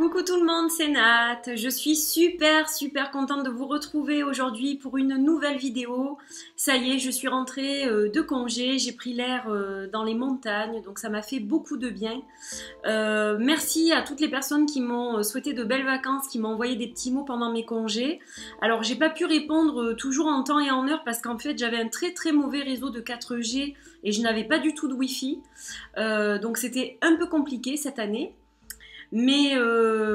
Coucou tout le monde, c'est Nat. Je suis super contente de vous retrouver aujourd'hui pour une nouvelle vidéo. Ça y est, je suis rentrée de congé, j'ai pris l'air dans les montagnes, donc ça m'a fait beaucoup de bien. Merci à toutes les personnes qui m'ont souhaité de belles vacances, qui m'ont envoyé des petits mots pendant mes congés. Alors j'ai pas pu répondre toujours en temps et en heure parce qu'en fait j'avais un très mauvais réseau de 4G et je n'avais pas du tout de Wi-Fi. Donc c'était un peu compliqué cette année. Mais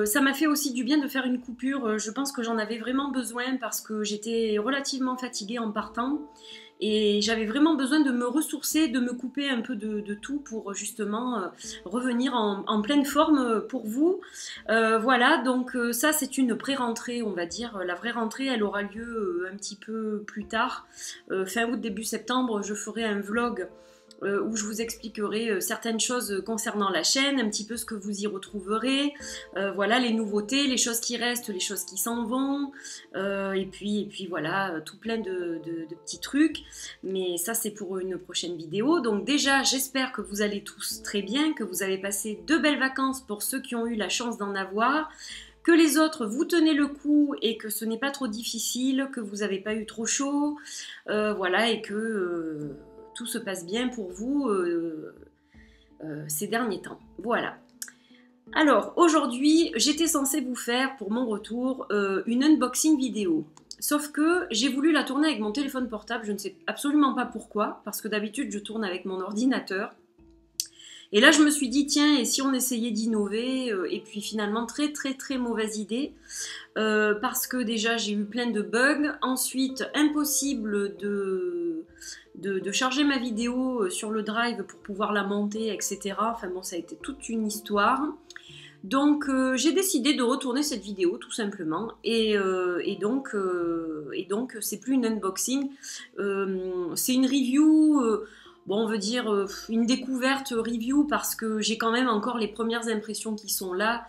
ça m'a fait aussi du bien de faire une coupure. Je pense que j'en avais vraiment besoin parce que j'étais relativement fatiguée en partant. Et j'avais vraiment besoin de me ressourcer, de me couper un peu de tout pour justement revenir en pleine forme pour vous. Voilà, donc ça c'est une pré-rentrée, on va dire. La vraie rentrée, elle aura lieu un petit peu plus tard. Fin août, début septembre, je ferai un vlog où je vous expliquerai certaines choses concernant la chaîne, un petit peu ce que vous y retrouverez, voilà, les nouveautés, les choses qui restent, les choses qui s'en vont, et puis voilà, tout plein de petits trucs, mais ça c'est pour une prochaine vidéo. Donc déjà, j'espère que vous allez tous très bien, que vous avez passé de belles vacances pour ceux qui ont eu la chance d'en avoir, que les autres vous tenez le coup et que ce n'est pas trop difficile, que vous n'avez pas eu trop chaud, voilà, et que tout se passe bien pour vous ces derniers temps. Voilà. Alors, aujourd'hui, j'étais censée vous faire, pour mon retour, une unboxing vidéo. Sauf que j'ai voulu la tourner avec mon téléphone portable, je ne sais absolument pas pourquoi, parce que d'habitude, je tourne avec mon ordinateur. Et là, je me suis dit, tiens, et si on essayait d'innover, et puis finalement, très mauvaise idée, parce que déjà, j'ai eu plein de bugs. Ensuite, impossible de charger ma vidéo sur le drive pour pouvoir la monter, etc. Enfin bon, ça a été toute une histoire. Donc j'ai décidé de retourner cette vidéo tout simplement. Et donc c'est plus une unboxing, c'est une review. Bon, on veut dire une découverte review parce que j'ai quand même encore les premières impressions qui sont là,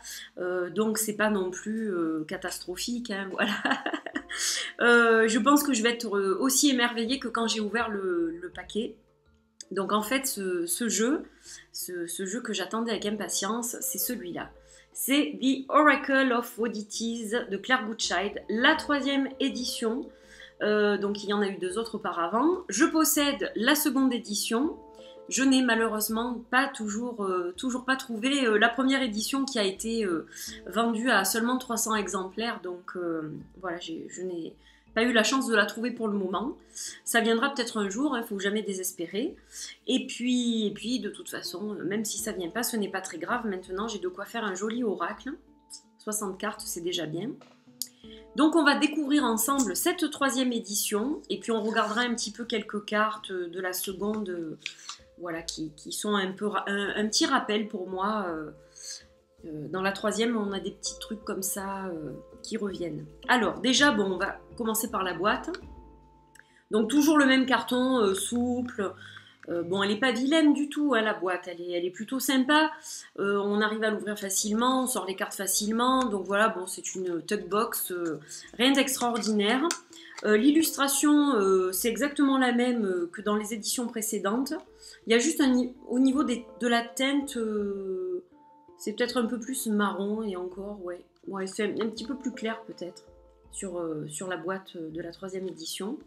donc c'est pas non plus catastrophique, hein, voilà. Je pense que je vais être aussi émerveillée que quand j'ai ouvert le paquet. Donc en fait, ce jeu que j'attendais avec impatience, c'est celui-là. C'est The Oracle of Oddities de Claire Goodchild, la 3e édition. Donc il y en a eu 2 autres auparavant. Je possède la 2e édition. Je n'ai malheureusement pas toujours pas trouvé la 1re édition qui a été vendue à seulement 300 exemplaires. Donc voilà, je n'ai pas eu la chance de la trouver pour le moment. Ça viendra peut-être un jour, il ne faut jamais désespérer. Et puis de toute façon, même si ça ne vient pas, ce n'est pas très grave. Maintenant, j'ai de quoi faire un joli oracle. 60 cartes, c'est déjà bien. Donc on va découvrir ensemble cette 3e édition et puis on regardera un petit peu quelques cartes de la 2e, voilà, qui sont un petit rappel pour moi. Dans la 3e, on a des petits trucs comme ça qui reviennent. Alors déjà, bon, on va commencer par la boîte. Donc toujours le même carton souple. Bon, elle n'est pas vilaine du tout, hein, la boîte, elle est plutôt sympa. On arrive à l'ouvrir facilement, on sort les cartes facilement. Donc voilà, bon, c'est une tug box, rien d'extraordinaire. L'illustration, c'est exactement la même que dans les éditions précédentes. Il y a juste au niveau de la teinte, c'est peut-être un peu plus marron et encore, ouais c'est un petit peu plus clair peut-être sur la boîte de la 3e édition.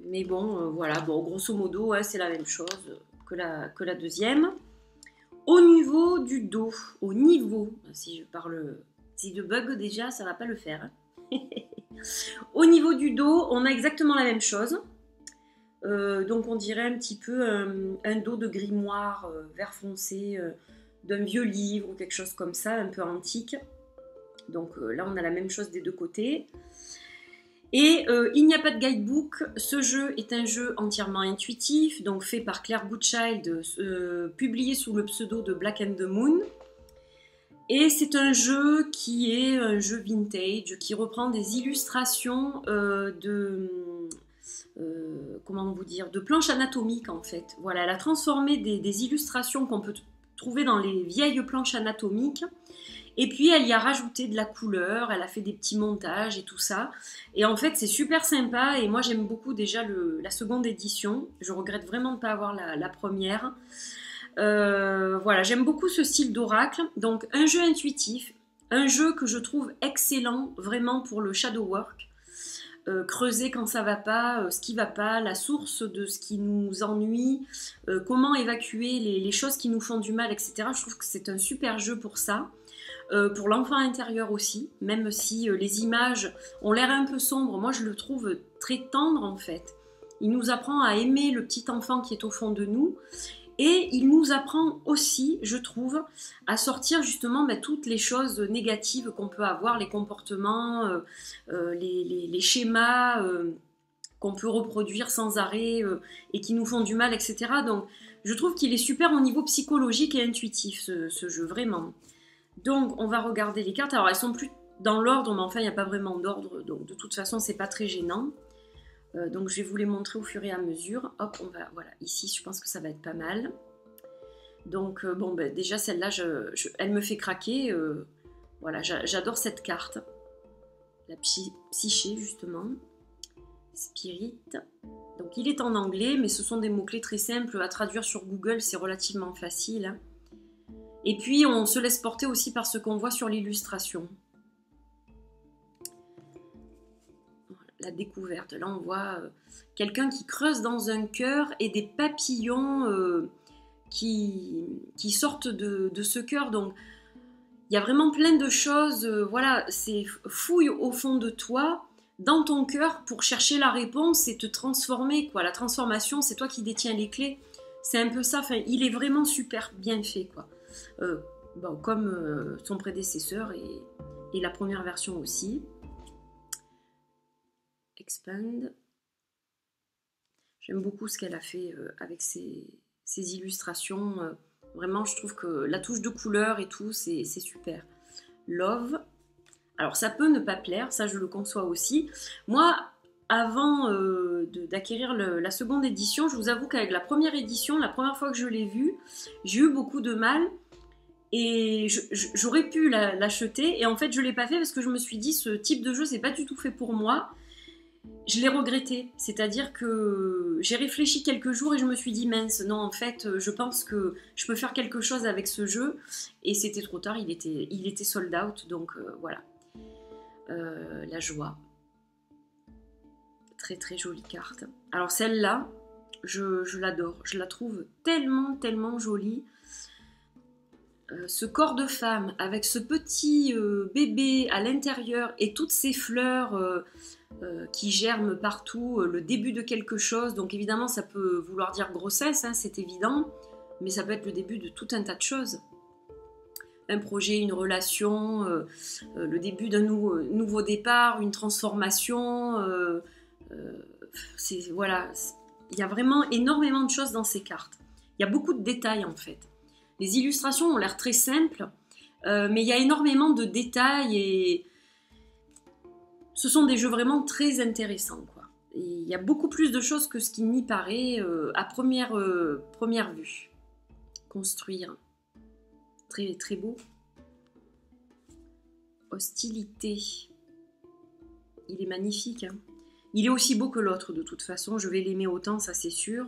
Mais bon, voilà, bon, grosso modo, ouais, c'est la même chose que la 2e. Au niveau du dos, si je parle, si de bug déjà, ça va pas le faire. Hein. Au niveau du dos, on a exactement la même chose. Donc on dirait un petit peu un dos de grimoire vert foncé d'un vieux livre ou quelque chose comme ça, un peu antique. Donc là, on a la même chose des 2 côtés. Et il n'y a pas de guidebook, ce jeu est un jeu entièrement intuitif, donc fait par Claire Goodchild, publié sous le pseudo de Black and the Moon. Et c'est un jeu qui est un jeu vintage, qui reprend des illustrations comment vous dire, de planches anatomiques en fait. Voilà, elle a transformé des illustrations qu'on peut trouver dans les vieilles planches anatomiques. Et puis elle y a rajouté de la couleur, elle a fait des petits montages et tout ça. Et en fait c'est super sympa et moi j'aime beaucoup déjà la 2e édition. Je regrette vraiment de ne pas avoir la 1re. Voilà, j'aime beaucoup ce style d'oracle. Donc un jeu intuitif, un jeu que je trouve excellent vraiment pour le shadow work. Creuser quand ça va pas, ce qui va pas, la source de ce qui nous ennuie, comment évacuer les choses qui nous font du mal, etc. Je trouve que c'est un super jeu pour ça. Pour l'enfant intérieur aussi, même si les images ont l'air un peu sombres, moi je le trouve très tendre en fait. Il nous apprend à aimer le petit enfant qui est au fond de nous. Et il nous apprend aussi, je trouve, à sortir justement toutes les choses négatives qu'on peut avoir, les comportements, les schémas qu'on peut reproduire sans arrêt et qui nous font du mal, etc. Donc je trouve qu'il est super au niveau psychologique et intuitif, ce jeu, vraiment. Donc on va regarder les cartes. Alors elles sont plus dans l'ordre, mais enfin il n'y a pas vraiment d'ordre, donc de toute façon c'est pas très gênant. Donc je vais vous les montrer au fur et à mesure. Hop, on va, voilà, ici je pense que ça va être pas mal. Donc bon, déjà celle-là, elle me fait craquer. Voilà, j'adore cette carte. La psyché justement. Spirit. Donc il est en anglais, mais ce sont des mots-clés très simples à traduire sur Google, c'est relativement facile. Hein. Et puis on se laisse porter aussi par ce qu'on voit sur l'illustration. La découverte. Là, on voit quelqu'un qui creuse dans un cœur et des papillons qui sortent de ce cœur. Donc, il y a vraiment plein de choses. Voilà, c'est fouille au fond de toi, dans ton cœur, pour chercher la réponse et te transformer. Quoi. La transformation, c'est toi qui détiens les clés. C'est un peu ça. Enfin, il est vraiment super bien fait, quoi. Bon, comme son prédécesseur et la première version aussi. Expand. J'aime beaucoup ce qu'elle a fait avec ses illustrations. Vraiment, je trouve que la touche de couleur et tout, c'est super. Love. Alors, ça peut ne pas plaire, ça je le conçois aussi. Moi, avant d'acquérir la seconde édition, je vous avoue qu'avec la première édition, la première fois que je l'ai vue, j'ai eu beaucoup de mal. Et j'aurais pu l'acheter. Et en fait, je ne l'ai pas fait parce que je me suis dit, ce type de jeu, c'est pas du tout fait pour moi. Je l'ai regretté, c'est-à-dire que j'ai réfléchi quelques jours et je me suis dit mince, non en fait je pense que je peux faire quelque chose avec ce jeu et c'était trop tard, il était sold out, donc voilà. La joie, très très jolie carte. Alors celle-là, je l'adore, je la trouve tellement tellement jolie. Ce corps de femme avec ce petit bébé à l'intérieur et toutes ces fleurs qui germent partout, le début de quelque chose. Donc évidemment ça peut vouloir dire grossesse, hein, c'est évident, mais ça peut être le début de tout un tas de choses. Un projet, une relation, le début d'un nouveau départ, une transformation. Voilà, il y a vraiment énormément de choses dans ces cartes. Il y a beaucoup de détails en fait. Les illustrations ont l'air très simples, mais il y a énormément de détails et ce sont des jeux vraiment très intéressants, quoi. Et il y a beaucoup plus de choses que ce qui n'y paraît à première vue. Construire. Très, très beau. Hostilité. Il est magnifique. Hein. Il est aussi beau que l'autre, de toute façon. Je vais l'aimer autant, ça c'est sûr.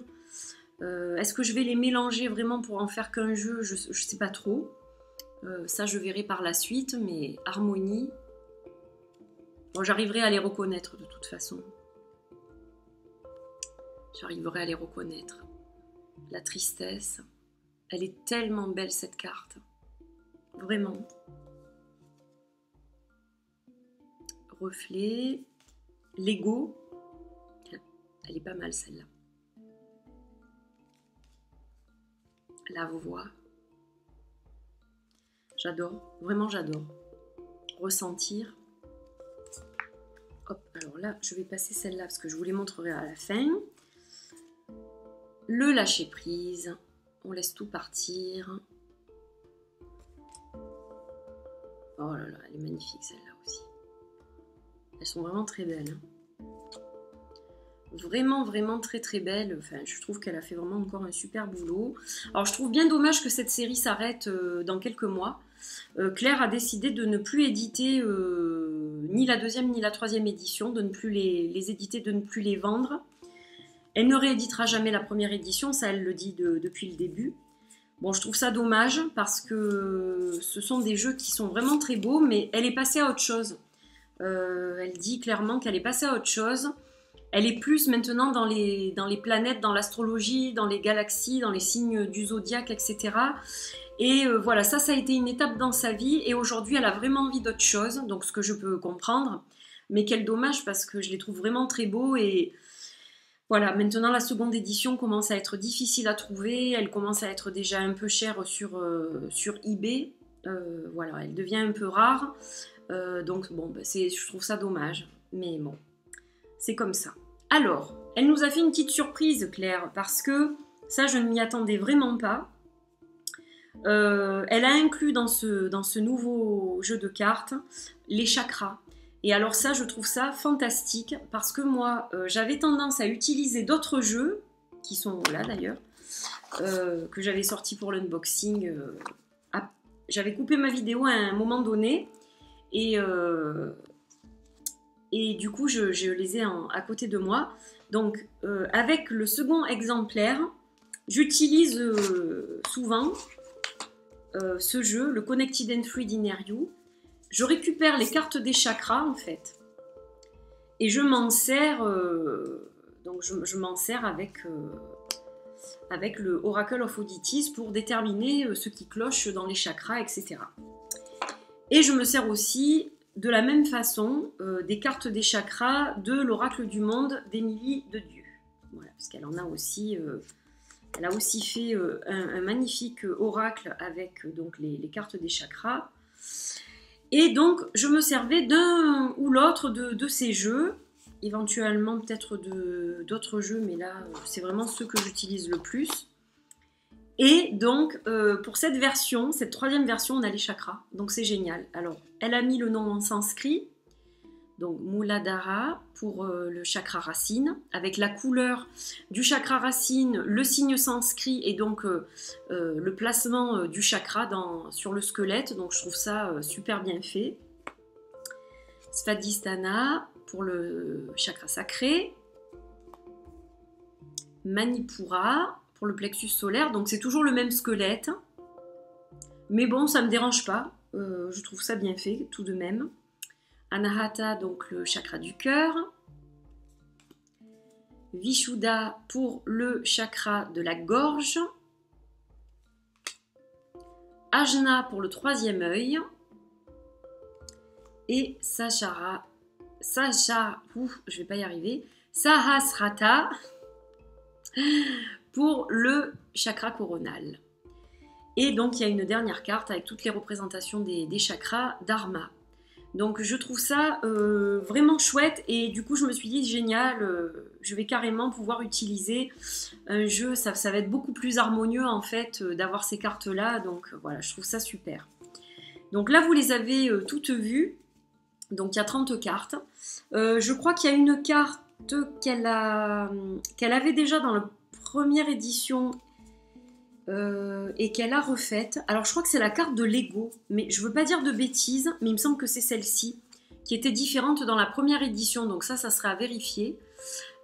Est-ce que je vais les mélanger vraiment pour en faire qu'un jeu? Je ne sais pas trop. Ça, je verrai par la suite. Mais harmonie... Bon, j'arriverai à les reconnaître de toute façon. J'arriverai à les reconnaître. La tristesse. Elle est tellement belle cette carte. Vraiment. Reflet. L'ego. Elle est pas mal celle-là. La voix. J'adore. Vraiment j'adore. Ressentir. Hop, alors là, je vais passer celle-là parce que je vous les montrerai à la fin. Le lâcher prise. On laisse tout partir. Oh là là, elle est magnifique celle-là aussi. Elles sont vraiment très belles. Hein. Vraiment, vraiment très très belle. Enfin, je trouve qu'elle a fait vraiment encore un super boulot. Alors, je trouve bien dommage que cette série s'arrête dans quelques mois. Claire a décidé de ne plus éditer ni la deuxième ni la troisième édition, de ne plus les éditer, de ne plus les vendre. Elle ne rééditera jamais la première édition, ça elle le dit depuis le début. Bon, je trouve ça dommage parce que ce sont des jeux qui sont vraiment très beaux, mais elle est passée à autre chose. Elle dit clairement qu'elle est passée à autre chose. Elle est plus maintenant dans les planètes, dans l'astrologie, dans les galaxies, dans les signes du zodiaque, etc. Et voilà, ça a été une étape dans sa vie. Et aujourd'hui, elle a vraiment envie d'autre chose, donc ce que je peux comprendre. Mais quel dommage parce que je les trouve vraiment très beaux. Et voilà, maintenant la seconde édition commence à être difficile à trouver. Elle commence à être déjà un peu chère sur eBay. Voilà, elle devient un peu rare. Donc bon, bah, je trouve ça dommage. Mais bon, c'est comme ça. Alors, elle nous a fait une petite surprise, Claire, parce que ça, je ne m'y attendais vraiment pas. Elle a inclus dans ce nouveau jeu de cartes les chakras. Et alors ça, je trouve ça fantastique, parce que moi, j'avais tendance à utiliser d'autres jeux, qui sont là d'ailleurs, que j'avais sortis pour l'unboxing. J'avais coupé ma vidéo à un moment donné, et du coup, je les ai à côté de moi. Donc, avec le second exemplaire, j'utilise souvent ce jeu, le Connected and Fluid Inner You. Je récupère les cartes des chakras, en fait. Et je m'en sers, donc je m'en sers avec le Oracle of Oddities pour déterminer ce qui cloche dans les chakras, etc. Et je me sers aussi de la même façon des cartes des chakras de l'Oracle du Monde d'Émilie de Dieu. Voilà, parce qu'elle en a aussi, elle a aussi fait un magnifique oracle avec donc les cartes des chakras. Et donc, je me servais d'un ou l'autre de ces jeux, éventuellement peut-être d'autres jeux, mais là, c'est vraiment ceux que j'utilise le plus. Et donc, pour cette version, cette troisième version, on a les chakras. Donc, c'est génial. Alors, elle a mis le nom en sanskrit. Donc, Muladhara pour le chakra racine. Avec la couleur du chakra racine, le signe sanskrit et donc le placement du chakra sur le squelette. Donc, je trouve ça super bien fait. Svadhisthana pour le chakra sacré. Manipura pour le plexus solaire, donc c'est toujours le même squelette, mais bon, ça me dérange pas, je trouve ça bien fait tout de même. Anahata, donc le chakra du cœur. Vishuddha pour le chakra de la gorge. Ajna pour le troisième œil. Et je vais pas y arriver, Sahasrara pour le chakra coronal. Et donc il y a une dernière carte avec toutes les représentations des chakras dharma. Donc je trouve ça vraiment chouette et du coup je me suis dit génial, je vais carrément pouvoir utiliser un jeu, ça va être beaucoup plus harmonieux en fait d'avoir ces cartes là, donc voilà, je trouve ça super. Donc là vous les avez toutes vues, donc il y a 30 cartes. Je crois qu'il y a une carte qu'elle avait déjà dans la première édition et qu'elle a refaite. Alors je crois que c'est la carte de Lego, mais je veux pas dire de bêtises, mais il me semble que c'est celle-ci qui était différente dans la première édition, donc ça serait à vérifier.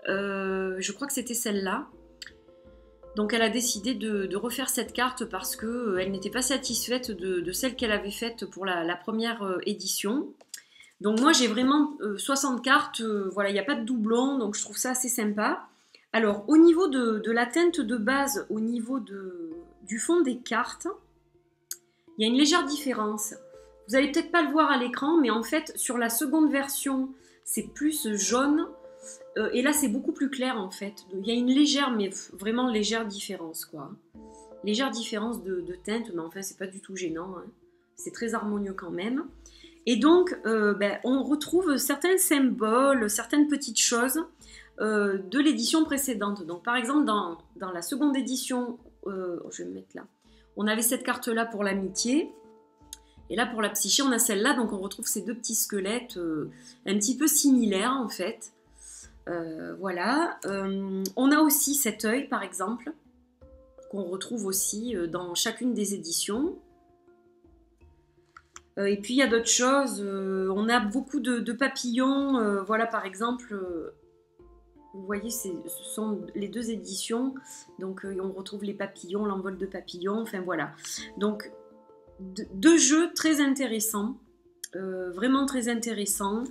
Je crois que c'était celle-là. Donc elle a décidé de refaire cette carte parce qu'elle n'était pas satisfaite de celle qu'elle avait faite pour la première édition. Donc moi j'ai vraiment 60 cartes, voilà, il n'y a pas de doublon, donc je trouve ça assez sympa. Alors au niveau de la teinte de base, au niveau du fond des cartes, il y a une légère différence. Vous n'allez peut-être pas le voir à l'écran, mais en fait sur la seconde version, c'est plus jaune, et là c'est beaucoup plus clair en fait. Il y a une légère, mais vraiment légère différence quoi. Légère différence de teinte, mais enfin c'est pas du tout gênant, hein. C'est très harmonieux quand même. Et donc, on retrouve certains symboles, certaines petites choses de l'édition précédente. Donc, par exemple, dans la seconde édition, je vais me mettre là, on avait cette carte-là pour l'amitié. Et là, pour la psyché, on a celle-là. Donc, on retrouve ces deux petits squelettes un petit peu similaires, en fait. Voilà. On a aussi cet œil, par exemple, qu'on retrouve aussi dans chacune des éditions. Et puis il y a d'autres choses, on a beaucoup de papillons, voilà par exemple, vous voyez, ce sont les deux éditions. Donc on retrouve les papillons, l'envol de papillons, enfin voilà. Donc deux jeux très intéressants, vraiment très intéressants.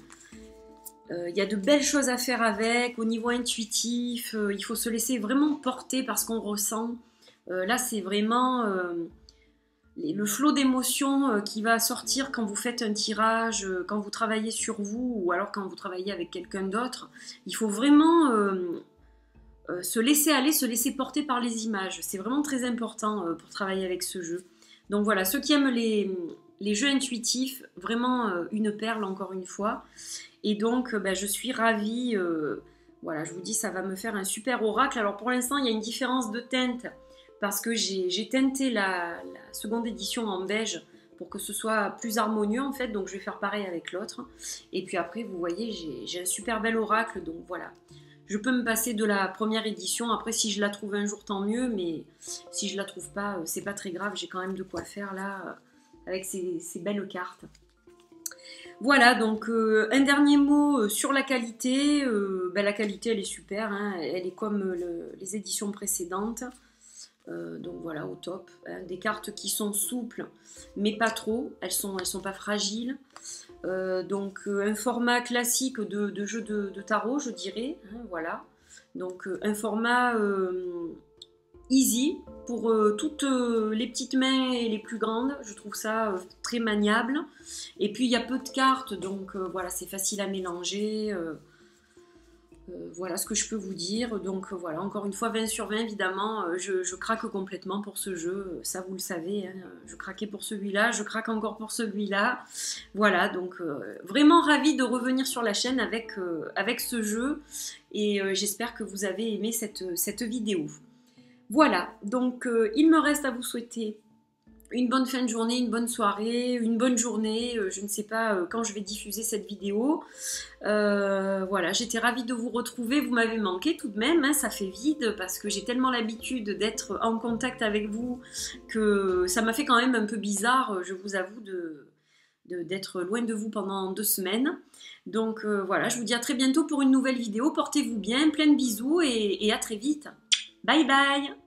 Il y a de belles choses à faire avec, au niveau intuitif, il faut se laisser vraiment porter par ce qu'on ressent. Là, c'est vraiment le flot d'émotions qui va sortir quand vous faites un tirage, quand vous travaillez sur vous ou alors quand vous travaillez avec quelqu'un d'autre. Il faut vraiment se laisser aller, se laisser porter par les images. C'est vraiment très important pour travailler avec ce jeu. Donc voilà, ceux qui aiment les jeux intuitifs, vraiment une perle encore une fois. Et donc je suis ravie, voilà, je vous dis, ça va me faire un super oracle. Alors pour l'instant, il y a une différence de teinte parce que j'ai teinté la seconde édition en beige pour que ce soit plus harmonieux en fait, donc je vais faire pareil avec l'autre. Et puis après, vous voyez, j'ai un super bel oracle, donc voilà. Je peux me passer de la première édition, après si je la trouve un jour tant mieux, mais si je la trouve pas, c'est pas très grave, j'ai quand même de quoi faire là, avec ces belles cartes. Voilà, donc un dernier mot sur la qualité. La qualité, elle est super, hein, elle est comme les éditions précédentes. Donc voilà, au top. Hein, des cartes qui sont souples, mais pas trop. Elles sont pas fragiles. Donc un format classique de jeu de tarot, je dirais. Hein, voilà. Donc un format easy pour toutes les petites mains et les plus grandes. Je trouve ça très maniable. Et puis il y a peu de cartes, donc voilà, c'est facile à mélanger. Voilà ce que je peux vous dire. Donc voilà, encore une fois, 20 sur 20, évidemment, je craque complètement pour ce jeu. Ça, vous le savez, hein, je craquais pour celui-là, je craque encore pour celui-là. Voilà, donc vraiment ravie de revenir sur la chaîne avec ce jeu. Et j'espère que vous avez aimé cette vidéo. Voilà, donc il me reste à vous souhaiter une bonne fin de journée, une bonne soirée, une bonne journée. Je ne sais pas quand je vais diffuser cette vidéo. Voilà, j'étais ravie de vous retrouver. Vous m'avez manqué tout de même, hein, ça fait vide parce que j'ai tellement l'habitude d'être en contact avec vous que ça m'a fait quand même un peu bizarre, je vous avoue, d'être loin de vous pendant 2 semaines. Donc voilà, je vous dis à très bientôt pour une nouvelle vidéo. Portez-vous bien, plein de bisous et à très vite. Bye bye!